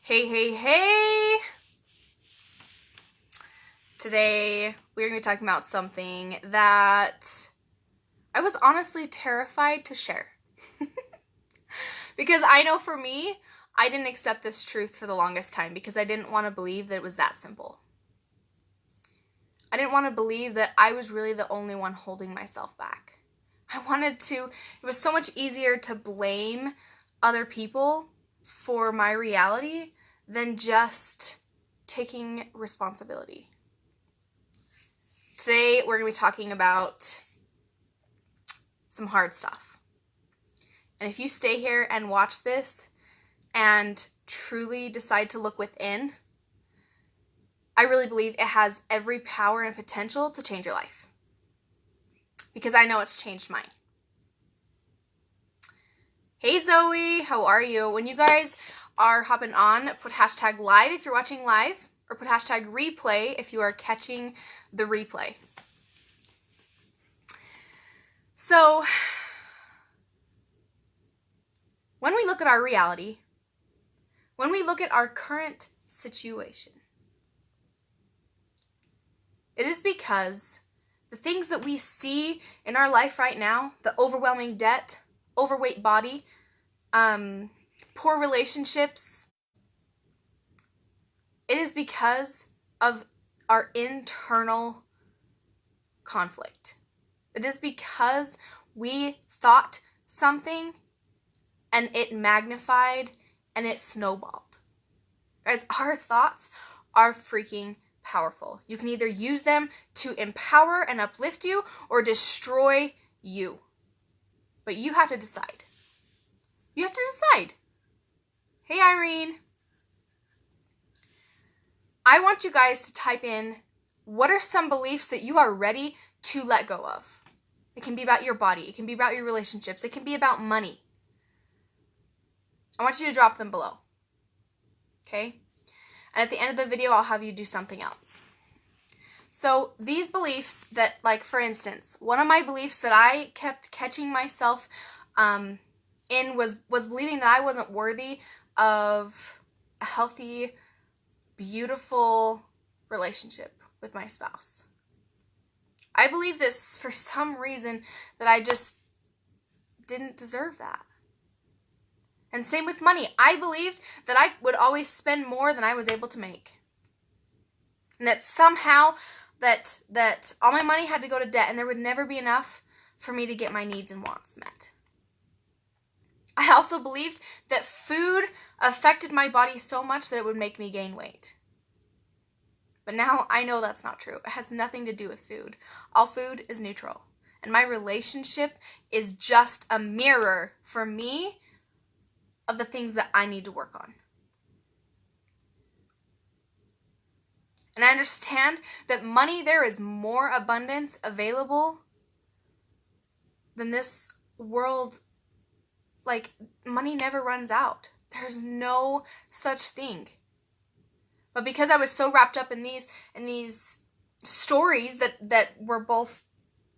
Hey, hey, hey! Today we're going to be talking about something that I was honestly terrified to share. Because I know for me, I didn't accept this truth for the longest time because I didn't want to believe that it was that simple. I didn't want to believe that I was really the only one holding myself back. It was so much easier to blame other people for my reality than just taking responsibility. Today, we're going to be talking about some hard stuff. And if you stay here and watch this and truly decide to look within, I really believe it has every power and potential to change your life. Because I know it's changed mine. Hey Zoe, how are you? When you guys are hopping on, put hashtag live if you're watching live, or put hashtag replay if you are catching the replay. So, when we look at our reality, when we look at our current situation, it is because the things that we see in our life right now, the overwhelming debt, overweight body, poor relationships, it is because of our internal conflict. It is because we thought something and it magnified and it snowballed. Guys, our thoughts are freaking powerful. You can either use them to empower and uplift you or destroy you. But you have to decide. You have to decide. Hey, Irene. I want you guys to type in, what are some beliefs that you are ready to let go of? It can be about your body. It can be about your relationships. It can be about money. I want you to drop them below. Okay? And at the end of the video, I'll have you do something else. So these beliefs that, like, for instance, one of my beliefs that I kept catching myself in was believing that I wasn't worthy of a healthy, beautiful relationship with my spouse. I believe this for some reason that I just didn't deserve that. And same with money. I believed that I would always spend more than I was able to make. And that somehow that all my money had to go to debt and there would never be enough for me to get my needs and wants met. I also believed that food affected my body so much that it would make me gain weight. But now I know that's not true. It has nothing to do with food. All food is neutral. And my relationship is just a mirror for me of the things that I need to work on. And I understand that money, there is more abundance available than this world. Like, money never runs out. There's no such thing. But because I was so wrapped up in these stories that were both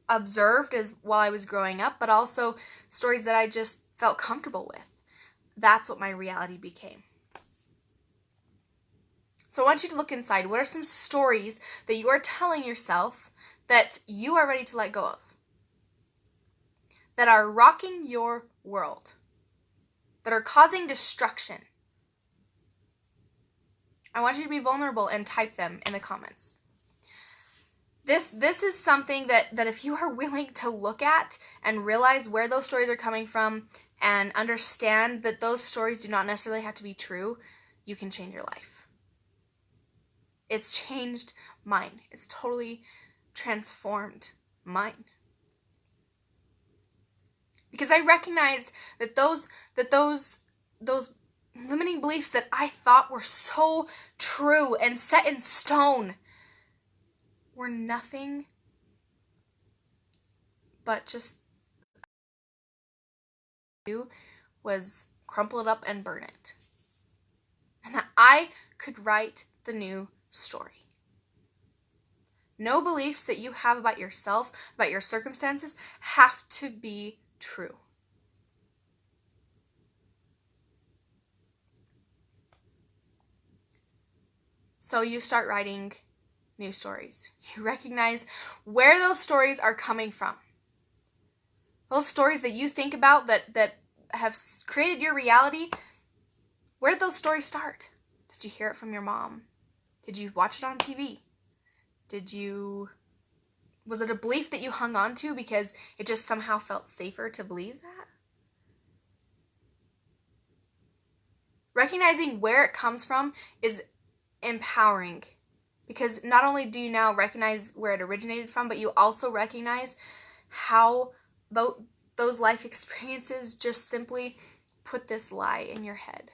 observed as while I was growing up, but also stories that I just felt comfortable with, that's what my reality became. So I want you to look inside. What are some stories that you are telling yourself that you are ready to let go of? That are rocking your world? That are causing destruction? I want you to be vulnerable and type them in the comments. This is something that if you are willing to look at and realize where those stories are coming from and understand that those stories do not necessarily have to be true, you can change your life. It's changed mine. It's totally transformed mine. Because I recognized that those limiting beliefs that I thought were so true and set in stone were nothing but just was crumple it up and burn it. And that I could write the new story. No beliefs that you have about yourself, about your circumstances, have to be true. So you start writing new stories. You recognize where those stories are coming from. Those stories that you think about that have created your reality, where did those stories start? Did you hear it from your mom? Did you watch it on TV? Was it a belief that you hung on to because it just somehow felt safer to believe that? Recognizing where it comes from is empowering, because not only do you now recognize where it originated from, but you also recognize how those life experiences just simply put this lie in your head.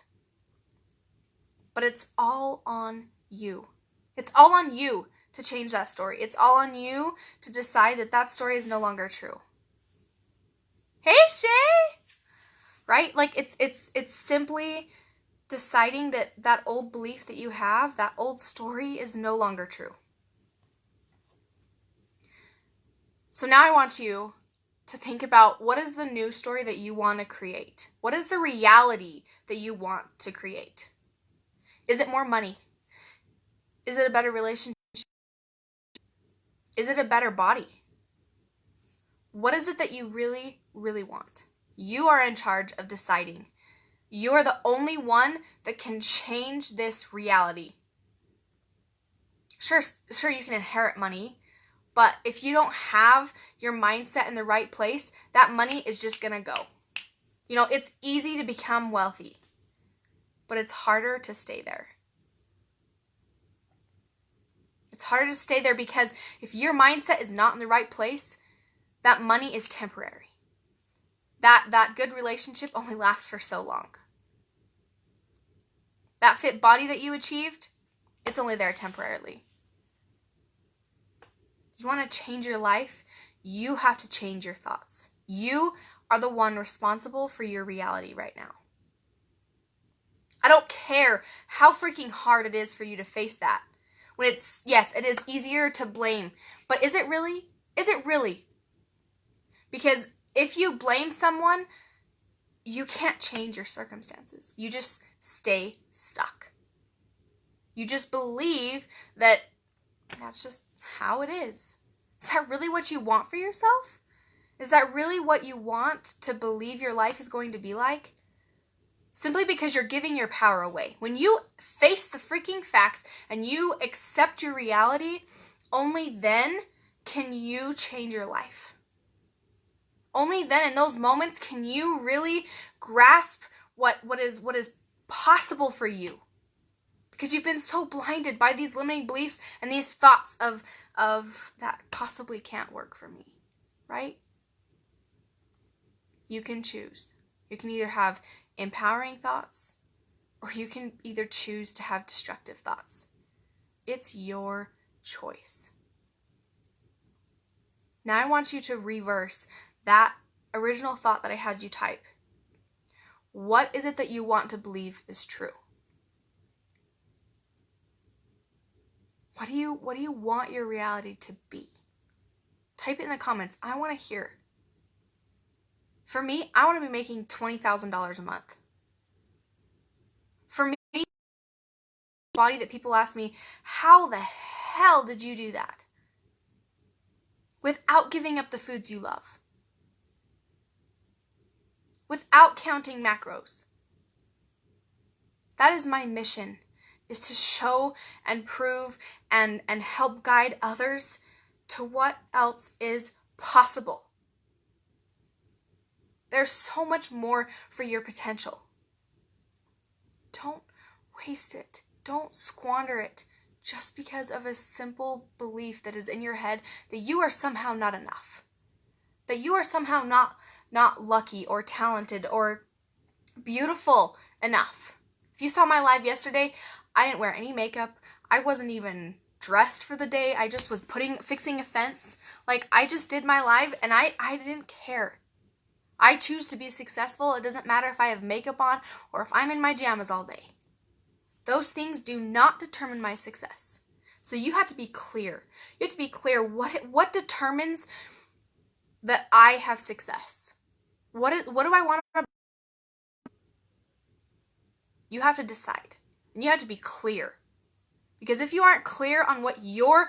But it's all on you. It's all on you to change that story. It's all on you to decide that that story is no longer true. Hey, Shay! Right? Like, it's simply deciding that that old belief that you have, that old story, is no longer true. So now I want you to think about, what is the new story that you want to create? What is the reality that you want to create? Is it more money? Is it a better relationship? Is it a better body? What is it that you really, really want? You are in charge of deciding. You are the only one that can change this reality. Sure, you can inherit money, but if you don't have your mindset in the right place, that money is just gonna go. You know, it's easy to become wealthy, but it's harder to stay there. It's harder to stay there because if your mindset is not in the right place, that money is temporary. That good relationship only lasts for so long. That fit body that you achieved, it's only there temporarily. You want to change your life, you have to change your thoughts. You are the one responsible for your reality right now. I don't care how freaking hard it is for you to face that. When yes, it is easier to blame, but is it really? Is it really? Because if you blame someone, you can't change your circumstances. You just stay stuck. You just believe that that's just how it is. Is that really what you want for yourself? Is that really what you want to believe your life is going to be like? Simply because you're giving your power away. When you face the freaking facts and you accept your reality, only then can you change your life. Only then, in those moments, can you really grasp what is possible for you. Because you've been so blinded by these limiting beliefs and these thoughts of that possibly can't work for me, right? You can choose. You can either have empowering thoughts, or you can either choose to have destructive thoughts. It's your choice. Now I want you to reverse that original thought that I had you type. What is it that you want to believe is true? What do you want your reality to be? Type it in the comments. I want to hear. For me, I want to be making $20,000 a month. For me, body that people ask me, how the hell did you do that? Without giving up the foods you love. Without counting macros. That is my mission, is to show and prove and help guide others to what else is possible. There's so much more for your potential. Don't waste it. Don't squander it just because of a simple belief that is in your head that you are somehow not enough. That you are somehow not lucky or talented or beautiful enough. If you saw my live yesterday, I didn't wear any makeup. I wasn't even dressed for the day. I just was fixing a fence. Like, I just did my live and I didn't care. I choose to be successful. It doesn't matter if I have makeup on or if I'm in my jammies all day. Those things do not determine my success. So you have to be clear. You have to be clear what determines that I have success. What do I want to? You have to decide. And you have to be clear. Because if you aren't clear on what your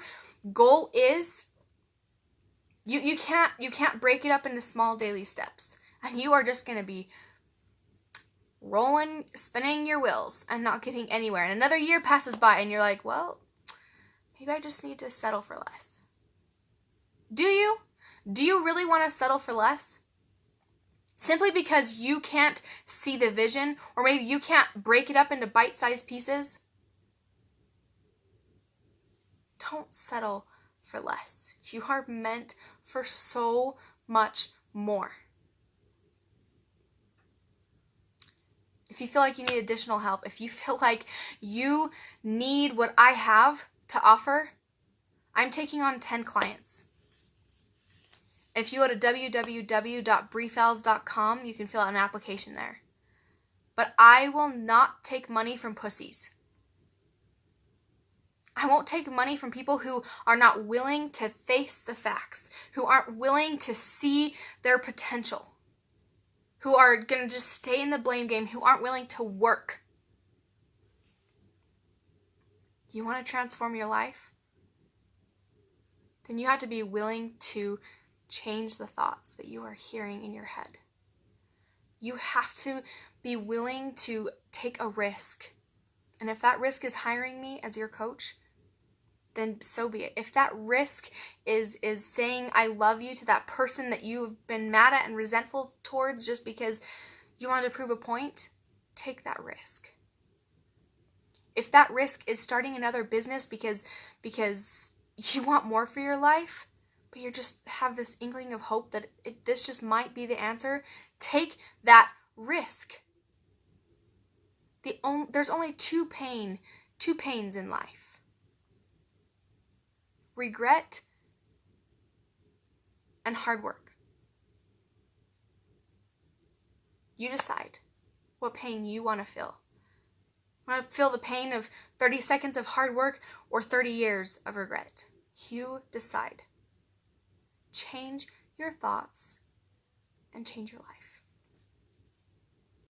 goal is, you can't break it up into small daily steps. And you are just going to be spinning your wheels and not getting anywhere. And another year passes by and you're like, well, maybe I just need to settle for less. Do you? Do you really want to settle for less? Simply because you can't see the vision, or maybe you can't break it up into bite-sized pieces? Don't settle for less. You are meant for so much more. If you feel like you need additional help, if you feel like you need what I have to offer, I'm taking on 10 clients. If you go to www.briefels.com, you can fill out an application there. But I will not take money from pussies. I won't take money from people who are not willing to face the facts, who aren't willing to see their potential, who are going to just stay in the blame game, who aren't willing to work. You want to transform your life? Then you have to be willing to change the thoughts that you are hearing in your head. You have to be willing to take a risk. And if that risk is hiring me as your coach, then so be it. If that risk is saying I love you to that person that you've been mad at and resentful towards just because you wanted to prove a point, take that risk. If that risk is starting another business because you want more for your life, but you just have this inkling of hope that this just might be the answer, take that risk. There's only two pains in life. Regret and hard work. You decide what pain you want to feel. Want to feel the pain of 30 seconds of hard work or 30 years of regret? You decide. Change your thoughts and change your life.